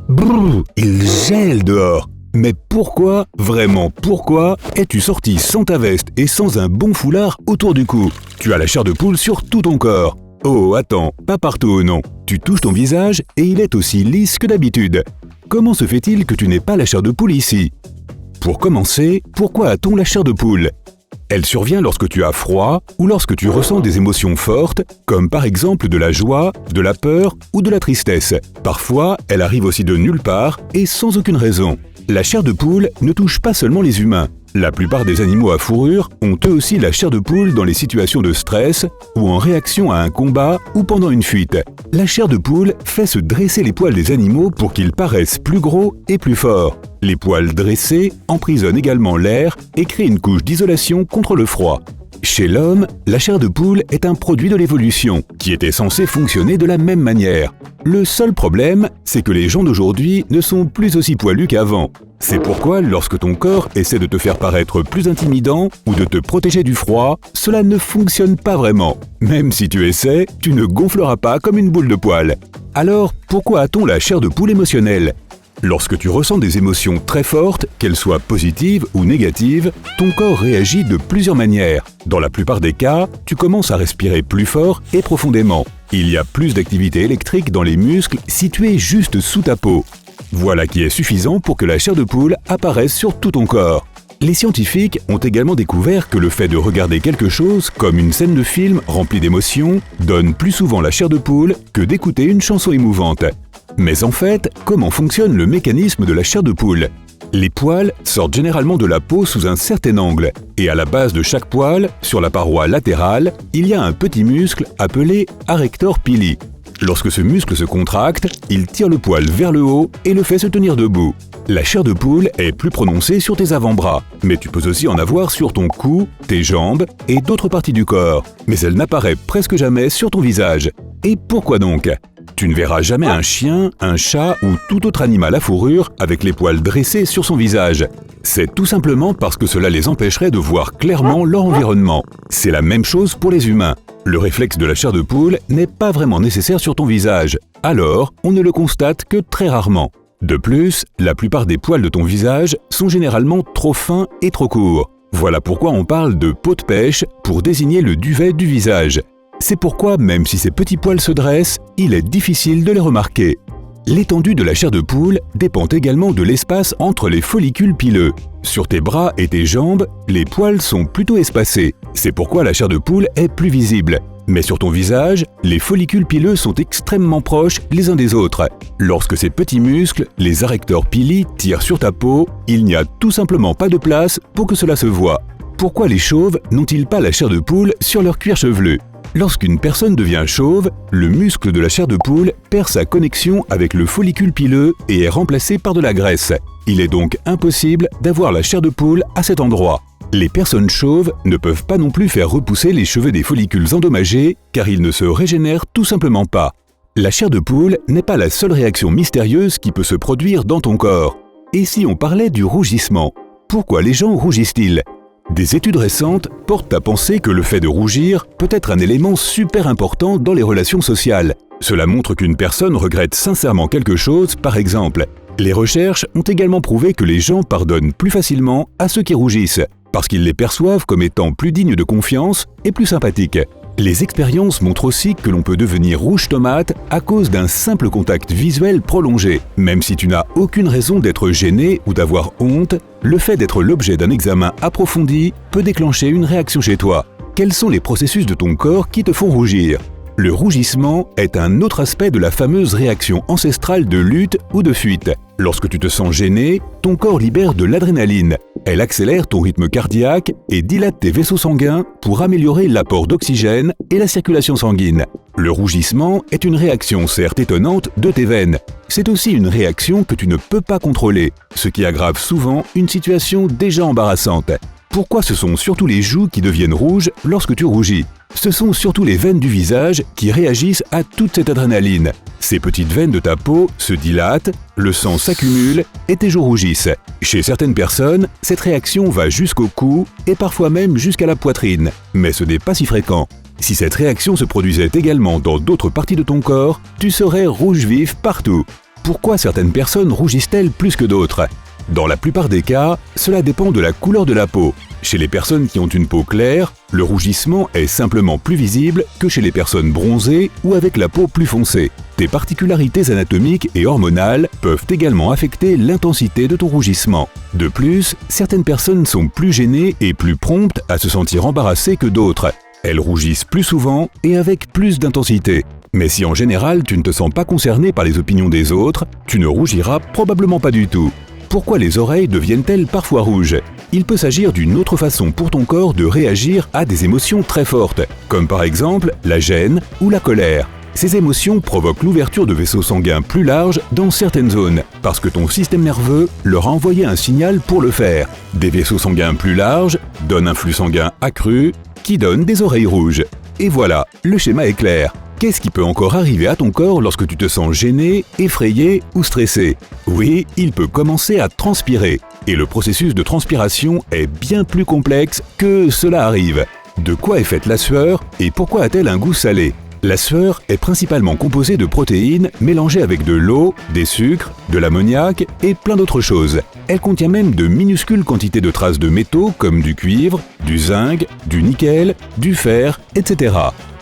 Brrr, il gèle dehors. Mais pourquoi, vraiment pourquoi, es-tu sorti sans ta veste et sans un bon foulard autour du cou? Tu as la chair de poule sur tout ton corps. Oh, attends, pas partout, non. Tu touches ton visage et il est aussi lisse que d'habitude. Comment se fait-il que tu n'aies pas la chair de poule ici? Pour commencer, pourquoi a-t-on la chair de poule? Elle survient lorsque tu as froid ou lorsque tu ressens des émotions fortes, comme par exemple de la joie, de la peur ou de la tristesse. Parfois, elle arrive aussi de nulle part et sans aucune raison. La chair de poule ne touche pas seulement les humains. La plupart des animaux à fourrure ont eux aussi la chair de poule dans les situations de stress ou en réaction à un combat ou pendant une fuite. La chair de poule fait se dresser les poils des animaux pour qu'ils paraissent plus gros et plus forts. Les poils dressés emprisonnent également l'air et créent une couche d'isolation contre le froid. Chez l'homme, la chair de poule est un produit de l'évolution qui était censé fonctionner de la même manière. Le seul problème, c'est que les gens d'aujourd'hui ne sont plus aussi poilus qu'avant. C'est pourquoi lorsque ton corps essaie de te faire paraître plus intimidant ou de te protéger du froid, cela ne fonctionne pas vraiment. Même si tu essaies, tu ne gonfleras pas comme une boule de poil. Alors, pourquoi a-t-on la chair de poule émotionnelle? Lorsque tu ressens des émotions très fortes, qu'elles soient positives ou négatives, ton corps réagit de plusieurs manières. Dans la plupart des cas, tu commences à respirer plus fort et profondément. Il y a plus d'activité électrique dans les muscles situés juste sous ta peau. Voilà qui est suffisant pour que la chair de poule apparaisse sur tout ton corps. Les scientifiques ont également découvert que le fait de regarder quelque chose, comme une scène de film remplie d'émotions, donne plus souvent la chair de poule que d'écouter une chanson émouvante. Mais en fait, comment fonctionne le mécanisme de la chair de poule? Les poils sortent généralement de la peau sous un certain angle, et à la base de chaque poil, sur la paroi latérale, il y a un petit muscle appelé arrector pili. Lorsque ce muscle se contracte, il tire le poil vers le haut et le fait se tenir debout. La chair de poule est plus prononcée sur tes avant-bras, mais tu peux aussi en avoir sur ton cou, tes jambes et d'autres parties du corps. Mais elle n'apparaît presque jamais sur ton visage. Et pourquoi donc? Tu ne verras jamais un chien, un chat ou tout autre animal à fourrure avec les poils dressés sur son visage. C'est tout simplement parce que cela les empêcherait de voir clairement leur environnement. C'est la même chose pour les humains. Le réflexe de la chair de poule n'est pas vraiment nécessaire sur ton visage. Alors, on ne le constate que très rarement. De plus, la plupart des poils de ton visage sont généralement trop fins et trop courts. Voilà pourquoi on parle de peau de pêche pour désigner le duvet du visage. C'est pourquoi, même si ces petits poils se dressent, il est difficile de les remarquer. L'étendue de la chair de poule dépend également de l'espace entre les follicules pileux. Sur tes bras et tes jambes, les poils sont plutôt espacés. C'est pourquoi la chair de poule est plus visible. Mais sur ton visage, les follicules pileux sont extrêmement proches les uns des autres. Lorsque ces petits muscles, les arrector pili, tirent sur ta peau, il n'y a tout simplement pas de place pour que cela se voie. Pourquoi les chauves n'ont-ils pas la chair de poule sur leur cuir chevelu? Lorsqu'une personne devient chauve, le muscle de la chair de poule perd sa connexion avec le follicule pileux et est remplacé par de la graisse. Il est donc impossible d'avoir la chair de poule à cet endroit. Les personnes chauves ne peuvent pas non plus faire repousser les cheveux des follicules endommagés car ils ne se régénèrent tout simplement pas. La chair de poule n'est pas la seule réaction mystérieuse qui peut se produire dans ton corps. Et si on parlait du rougissement? Pourquoi les gens rougissent-ils? Des études récentes portent à penser que le fait de rougir peut être un élément super important dans les relations sociales. Cela montre qu'une personne regrette sincèrement quelque chose, par exemple. Les recherches ont également prouvé que les gens pardonnent plus facilement à ceux qui rougissent, parce qu'ils les perçoivent comme étant plus dignes de confiance et plus sympathiques. Les expériences montrent aussi que l'on peut devenir rouge tomate à cause d'un simple contact visuel prolongé. Même si tu n'as aucune raison d'être gêné ou d'avoir honte, le fait d'être l'objet d'un examen approfondi peut déclencher une réaction chez toi. Quels sont les processus de ton corps qui te font rougir? Le rougissement est un autre aspect de la fameuse réaction ancestrale de lutte ou de fuite. Lorsque tu te sens gêné, ton corps libère de l'adrénaline. Elle accélère ton rythme cardiaque et dilate tes vaisseaux sanguins pour améliorer l'apport d'oxygène et la circulation sanguine. Le rougissement est une réaction certes étonnante de tes veines. C'est aussi une réaction que tu ne peux pas contrôler, ce qui aggrave souvent une situation déjà embarrassante. Pourquoi ce sont surtout les joues qui deviennent rouges lorsque tu rougis? Ce sont surtout les veines du visage qui réagissent à toute cette adrénaline. Ces petites veines de ta peau se dilatent, le sang s'accumule et tes joues rougissent. Chez certaines personnes, cette réaction va jusqu'au cou et parfois même jusqu'à la poitrine, mais ce n'est pas si fréquent. Si cette réaction se produisait également dans d'autres parties de ton corps, tu serais rouge vif partout. Pourquoi certaines personnes rougissent-elles plus que d'autres? Dans la plupart des cas, cela dépend de la couleur de la peau. Chez les personnes qui ont une peau claire, le rougissement est simplement plus visible que chez les personnes bronzées ou avec la peau plus foncée. Tes particularités anatomiques et hormonales peuvent également affecter l'intensité de ton rougissement. De plus, certaines personnes sont plus gênées et plus promptes à se sentir embarrassées que d'autres. Elles rougissent plus souvent et avec plus d'intensité. Mais si en général tu ne te sens pas concerné par les opinions des autres, tu ne rougiras probablement pas du tout. Pourquoi les oreilles deviennent-elles parfois rouges? Il peut s'agir d'une autre façon pour ton corps de réagir à des émotions très fortes, comme par exemple la gêne ou la colère. Ces émotions provoquent l'ouverture de vaisseaux sanguins plus larges dans certaines zones, parce que ton système nerveux leur a envoyé un signal pour le faire. Des vaisseaux sanguins plus larges donnent un flux sanguin accru, qui donne des oreilles rouges. Et voilà, le schéma est clair. Qu'est-ce qui peut encore arriver à ton corps lorsque tu te sens gêné, effrayé ou stressé? Oui, il peut commencer à transpirer. Et le processus de transpiration est bien plus complexe que cela arrive. De quoi est faite la sueur et pourquoi a-t-elle un goût salé? La sueur est principalement composée de protéines mélangées avec de l'eau, des sucres, de l'ammoniac et plein d'autres choses. Elle contient même de minuscules quantités de traces de métaux comme du cuivre, du zinc, du nickel, du fer, etc.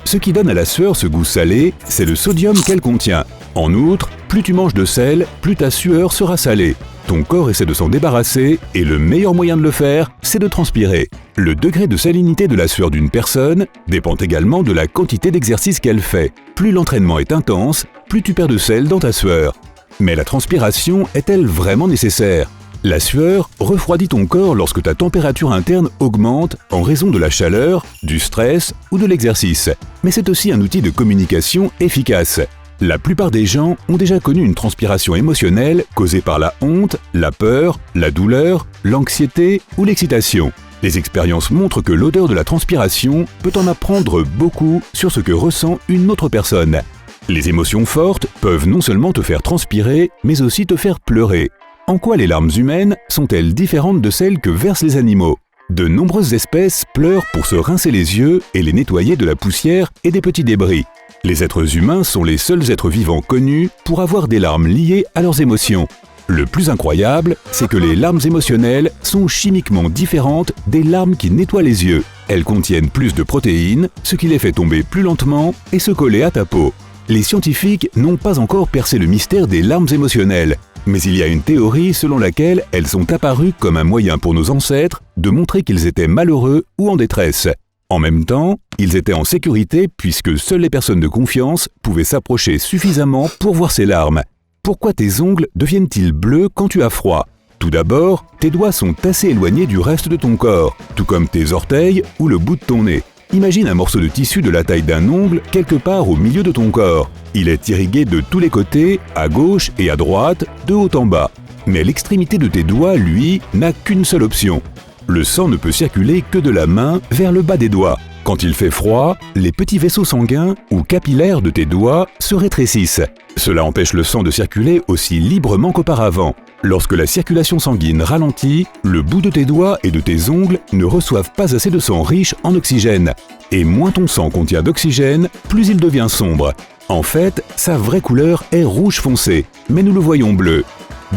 Ce qui donne à la sueur ce goût salé, c'est le sodium qu'elle contient. En outre, plus tu manges de sel, plus ta sueur sera salée. Ton corps essaie de s'en débarrasser et le meilleur moyen de le faire, c'est de transpirer. Le degré de salinité de la sueur d'une personne dépend également de la quantité d'exercice qu'elle fait. Plus l'entraînement est intense, plus tu perds de sel dans ta sueur. Mais la transpiration est-elle vraiment nécessaire? La sueur refroidit ton corps lorsque ta température interne augmente en raison de la chaleur, du stress ou de l'exercice. Mais c'est aussi un outil de communication efficace. La plupart des gens ont déjà connu une transpiration émotionnelle causée par la honte, la peur, la douleur, l'anxiété ou l'excitation. Les expériences montrent que l'odeur de la transpiration peut en apprendre beaucoup sur ce que ressent une autre personne. Les émotions fortes peuvent non seulement te faire transpirer, mais aussi te faire pleurer. En quoi les larmes humaines sont-elles différentes de celles que versent les animaux? De nombreuses espèces pleurent pour se rincer les yeux et les nettoyer de la poussière et des petits débris. Les êtres humains sont les seuls êtres vivants connus pour avoir des larmes liées à leurs émotions. Le plus incroyable, c'est que les larmes émotionnelles sont chimiquement différentes des larmes qui nettoient les yeux. Elles contiennent plus de protéines, ce qui les fait tomber plus lentement et se coller à ta peau. Les scientifiques n'ont pas encore percé le mystère des larmes émotionnelles, mais il y a une théorie selon laquelle elles sont apparues comme un moyen pour nos ancêtres de montrer qu'ils étaient malheureux ou en détresse. En même temps, ils étaient en sécurité puisque seules les personnes de confiance pouvaient s'approcher suffisamment pour voir ces larmes. Pourquoi tes ongles deviennent-ils bleus quand tu as froid? Tout d'abord, tes doigts sont assez éloignés du reste de ton corps, tout comme tes orteils ou le bout de ton nez. Imagine un morceau de tissu de la taille d'un ongle quelque part au milieu de ton corps. Il est irrigué de tous les côtés, à gauche et à droite, de haut en bas. Mais l'extrémité de tes doigts, lui, n'a qu'une seule option. Le sang ne peut circuler que de la main vers le bas des doigts. Quand il fait froid, les petits vaisseaux sanguins ou capillaires de tes doigts se rétrécissent. Cela empêche le sang de circuler aussi librement qu'auparavant. Lorsque la circulation sanguine ralentit, le bout de tes doigts et de tes ongles ne reçoivent pas assez de sang riche en oxygène. Et moins ton sang contient d'oxygène, plus il devient sombre. En fait, sa vraie couleur est rouge foncé, mais nous le voyons bleu.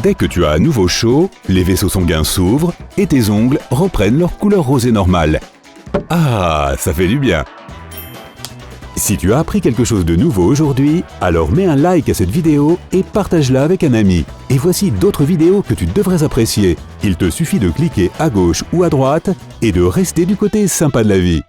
Dès que tu as à nouveau chaud, les vaisseaux sanguins s'ouvrent et tes ongles reprennent leur couleur rosée normale. Ah, ça fait du bien! Si tu as appris quelque chose de nouveau aujourd'hui, alors mets un like à cette vidéo et partage-la avec un ami. Et voici d'autres vidéos que tu devrais apprécier. Il te suffit de cliquer à gauche ou à droite et de rester du côté sympa de la vie.